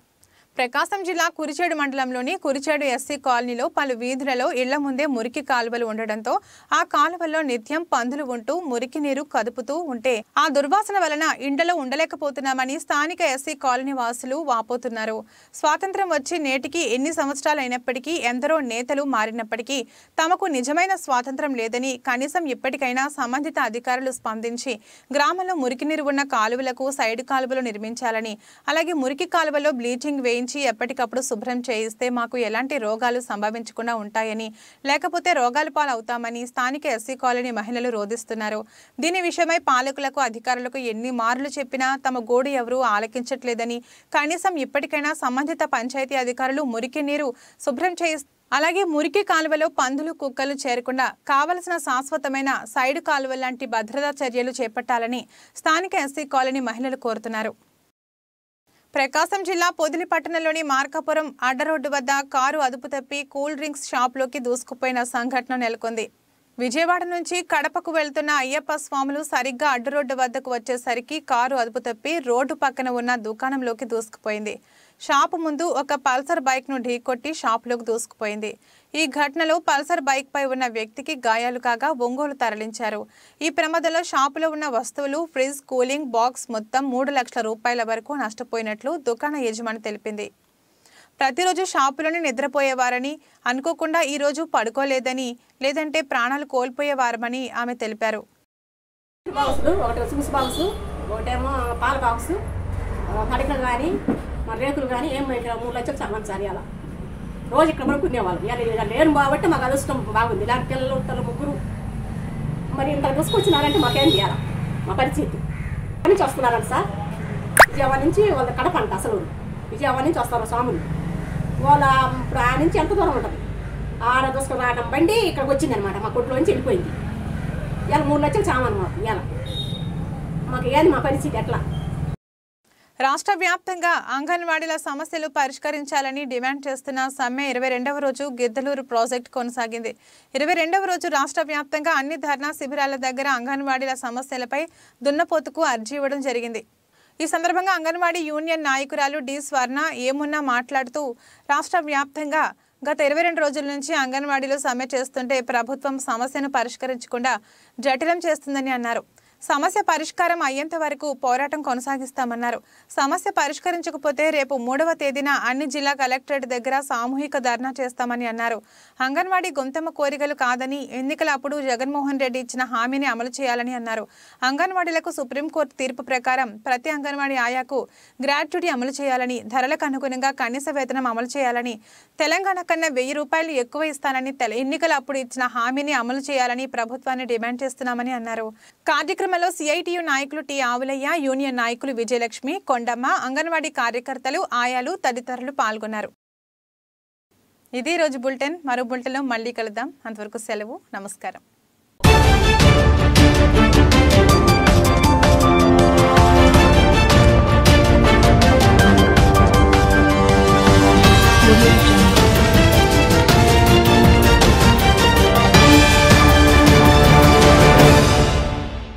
ప్రకాశం జిల్లా కురిచేడు మండలంలోని కురిచేడు ఎస్సీ కాలనీలో పలు వీధులలో ఇళ్ల ముందే మురికి కాలువలు ఉండడంతో ఆ కాలువల్లో నిత్యం పందులు ఉంటూ మురికి నీరు కదుపుతూ ఉంటే ఆ దుర్వాసన వలన ఇండ్లలో ఉండలేకపోతున్నామని స్థానిక ఎస్సీ కాలనీ వాసులు వాపోతున్నారు. స్వాతంత్ర్యం వచ్చి నేటికి ఎన్ని సంవత్సరాలు అయినప్పటికీ, ఎందరో నేతలు మారినప్పటికీ తమకు నిజమైన స్వాతంత్ర్యం లేదని, కనీసం ఇప్పటికైనా సంబంధిత అధికారులు స్పందించి గ్రామంలో మురికి నీరు ఉన్న కాలువలకు సైడ్ కాలువలు నిర్మించాలని, అలాగే మురికి కాలువలో బ్లీచింగ్ వేయించి ఎప్పటికప్పుడు శుభ్రం చేయిస్తే మాకు ఎలాంటి రోగాలు సంభవించకుండా ఉంటాయని, లేకపోతే రోగాల పాలవుతామని స్థానిక ఎస్సీ కాలనీ మహిళలు రోధిస్తున్నారు. దీని విషయమై పాలకులకు, అధికారులకు ఎన్ని మార్లు చెప్పినా తమ గోడు ఎవరూ ఆలకించట్లేదని, కనీసం ఇప్పటికైనా సంబంధిత పంచాయతీ అధికారులు మురికి నీరు శుభ్రం అలాగే మురికి కాలువలో పందులు, కుక్కలు చేరకుండా కావలసిన శాశ్వతమైన సైడ్ కాలువ లాంటి భద్రతా చర్యలు చేపట్టాలని స్థానిక ఎస్సీ కాలనీ మహిళలు కోరుతున్నారు. ప్రకాశం జిల్లా పొదిలి పట్టణంలోని మార్కాపురం అడ్డరోడ్డు వద్ద కారు అదుపు తప్పి కూల్ డ్రింక్స్ షాప్లోకి దూసుకుపోయిన సంఘటన నెలకొంది. విజయవాడ నుంచి కడపకు వెళ్తున్న అయ్యప్ప స్వాములు సరిగ్గా అడ్డరోడ్డు వద్దకు వచ్చేసరికి కారు అదుపు తప్పి రోడ్డు పక్కన ఉన్న దుకాణంలోకి దూసుకుపోయింది. షాపు ముందు ఒక పల్సర్ బైక్ను ఢీకొట్టి షాపులోకి దూసుకుపోయింది. ఈ ఘటనలో పల్సర్ బైక్ పై ఉన్న వ్యక్తికి గాయాలు కాగా ఒంగోలు తరలించారు. ఈ ప్రమాదంలో షాపులో ఉన్న వస్తువులు, ఫ్రిడ్జ్, కూలింగ్ బాక్స్ మొత్తం 3 లక్షల రూపాయల వరకు నష్టపోయినట్లు దుకాణ యజమాని తెలిపింది. ప్రతిరోజు షాపులోనే నిద్రపోయేవారని, అనుకోకుండా ఈ రోజు పడుకోలేదని, లేదంటే ప్రాణాలు కోల్పోయేవారమని ఆమె తెలిపారు. రేకులు కానీ ఏం 3 లక్షలు సంబంధించాలి. అలా రోజు ఇక్కడ మనం కొనేవాళ్ళం. ఇలా లేను కాబట్టి మాకు అదృష్టం బాగుంది. ఇలాంటి పిల్లలు ఉంటారు 3. మరి ఇంత దూసుకొచ్చినారంటే మాకేం చేయాలి? మా పరిస్థితి నుంచి వస్తున్నారంట సార్. విజయవాడ నుంచి వాళ్ళ కడప అంట. అసలు విజయవాడ నుంచి వస్తారు స్వాములు. వాళ్ళ ఇప్పుడు ఆ నుంచి ఎంత దూరం ఉంటుంది? ఆడ దూసుకొని రావడం బండి ఇక్కడికి వచ్చింది అనమాట. మా కొట్టులోంచి వెళ్ళిపోయింది. ఇలా 3 లక్షలు సామాను మాకు. ఇలా మాకు ఏది మా పరిస్థితి ఎట్లా? రాష్ట్ర వ్యాప్తంగా అంగన్వాడీల సమస్యలు పరిష్కరించాలని డిమాండ్ చేస్తున్న సమ్మె 22వ రోజు గిద్దలూరు ప్రాజెక్టు కొనసాగింది. 22వ రోజు రాష్ట్ర వ్యాప్తంగా అన్ని ధర్నా శిబిరాల దగ్గర అంగన్వాడీల సమస్యలపై దున్నపోతుకు అర్జీ ఇవ్వడం జరిగింది. ఈ సందర్భంగా అంగన్వాడీ యూనియన్ నాయకురాలు డి స్వర్ణ ఏమున్నా మాట్లాడుతూ రాష్ట్ర వ్యాప్తంగా గత 22 రోజుల నుంచి అంగన్వాడీలు సమ్మె చేస్తుంటే ప్రభుత్వం సమస్యను పరిష్కరించకుండా జటిలం చేస్తుందని అన్నారు. సమస్య పరిష్కారం అయ్యేంత వరకు పోరాటం కొనసాగిస్తామన్నారు. సమస్య పరిష్కరించకపోతే రేపు 3వ తేదీన అన్ని జిల్లా కలెక్టరేట్ దగ్గర సామూహిక ధర్నా చేస్తామని అన్నారు. అంగన్వాడీ గొంతెమ్మ కోరికలు కాదని ఎన్నికల అప్పుడు జగన్మోహన్ రెడ్డి ఇచ్చిన హామీని అమలు చేయాలని అన్నారు. అంగన్వాడీలకు సుప్రీంకోర్టు తీర్పు ప్రకారం ప్రతి అంగన్వాడీ ఆయాకు గ్రాట్యుటీ అమలు చేయాలని, ధరలకు అనుగుణంగా కనీస వేతనం అమలు చేయాలని, తెలంగాణ కన్నా 1000 రూపాయలు ఎక్కువ ఇస్తానని ఎన్నికల అప్పుడు ఇచ్చిన హామీని అమలు చేయాలని ప్రభుత్వాన్ని డిమాండ్ చేస్తున్నామని అన్నారు. కార్యక్రమంలో సిఐటియు నాయకులు టి ఆవులయ్య, యూనియన్ నాయకులు విజయలక్ష్మి, కొండమ్మ, అంగన్వాడీ కార్యకర్తలు, ఆయాలు తదితరులు పాల్గొన్నారు. ఇది రోజు బులెటిన్. మరో బులెటిన్లో మళ్ళీ కలుద్దాం. అంతవరకు సెలవు. నమస్కారం.